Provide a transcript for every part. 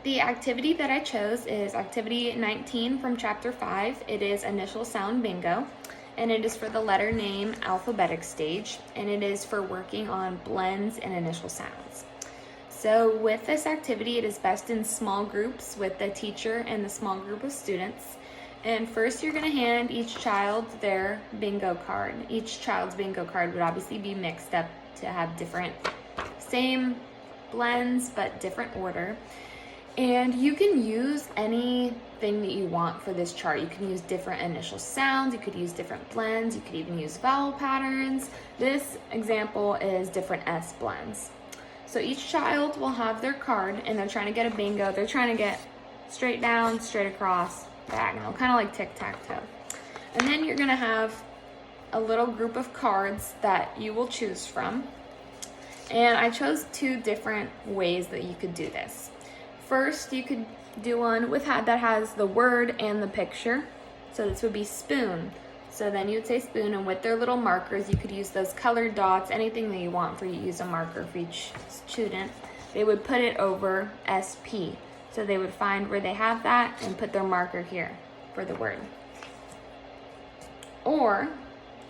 The activity that I chose is activity 19 from chapter 5. It is initial sound bingo, and it is for the letter name alphabetic stage, and it is for working on blends and initial sounds. So with this activity, it is best in small groups with the teacher and the small group of students. And first you're gonna hand each child their bingo card. Each child's bingo card would obviously be mixed up to have different, same blends, but different order. And you can use anything that you want for this chart. You can use different initial sounds, you could use different blends, you could even use vowel patterns. This example is different S blends. So each child will have their card and they're trying to get a bingo. They're trying to get straight down, straight across, diagonal, kind of like tic-tac-toe. And then you're gonna have a little group of cards that you will choose from. And I chose 2 different ways that you could do this. First, you could do one that has the word and the picture. So this would be spoon. So then you would say spoon, and with their little markers, you could use those colored dots, anything that you want for you to use a marker for each student. They would put it over SP. So they would find where they have that and put their marker here for the word. Or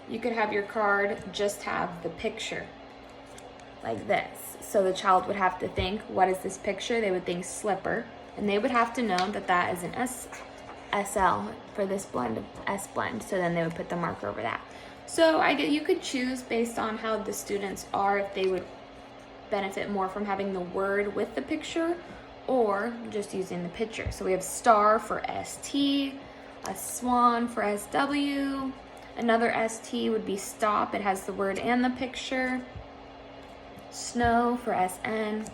you could have your card just have the picture like this. So the child would have to think, what is this picture? They would think slipper, and they would have to know that that is an SL for this blend of S blend. So then they would put the marker over that. So you could choose based on how the students are, if they would benefit more from having the word with the picture or just using the picture. So we have star for ST, a swan for SW, another ST would be stop, it has the word and the picture, snow for SN,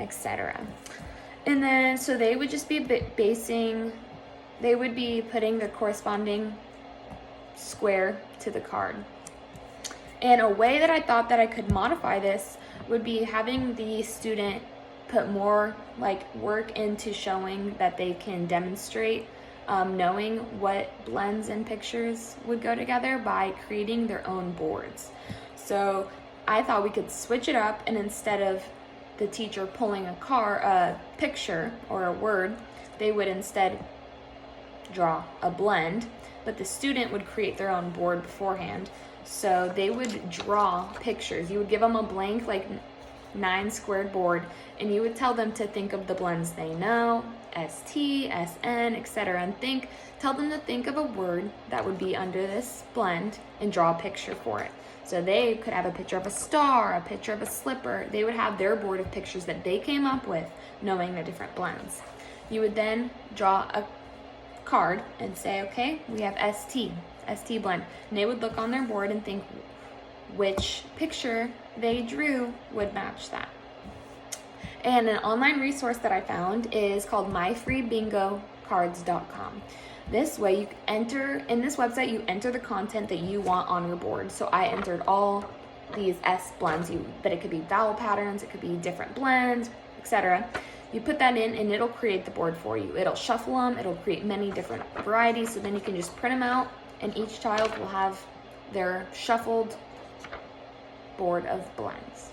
etc. And then, so they would just be they would be putting the corresponding square to the card. And a way that I thought that I could modify this would be having the student put more work into showing that they can demonstrate knowing what blends and pictures would go together by creating their own boards. So I thought we could switch it up, and instead of the teacher pulling a picture or a word, they would instead draw a blend, but the student would create their own board beforehand. So they would draw pictures. You would give them a blank 9 squared board, and you would tell them to think of the blends they know, ST, SN, etc. And tell them to think of a word that would be under this blend and draw a picture for it. So they could have a picture of a star, a picture of a slipper. They would have their board of pictures that they came up with, knowing the different blends. You would then draw a card and say, okay, we have ST blend. And they would look on their board and think which picture they drew would match that. And an online resource that I found is called myfreebingocards.com. This way you enter, in this website, you enter the content that you want on your board. So I entered all these S blends, but it could be vowel patterns, it could be different blends, etc. You put that in and it'll create the board for you. It'll shuffle them, it'll create many different varieties, so then you can just print them out and each child will have their shuffled board of blends.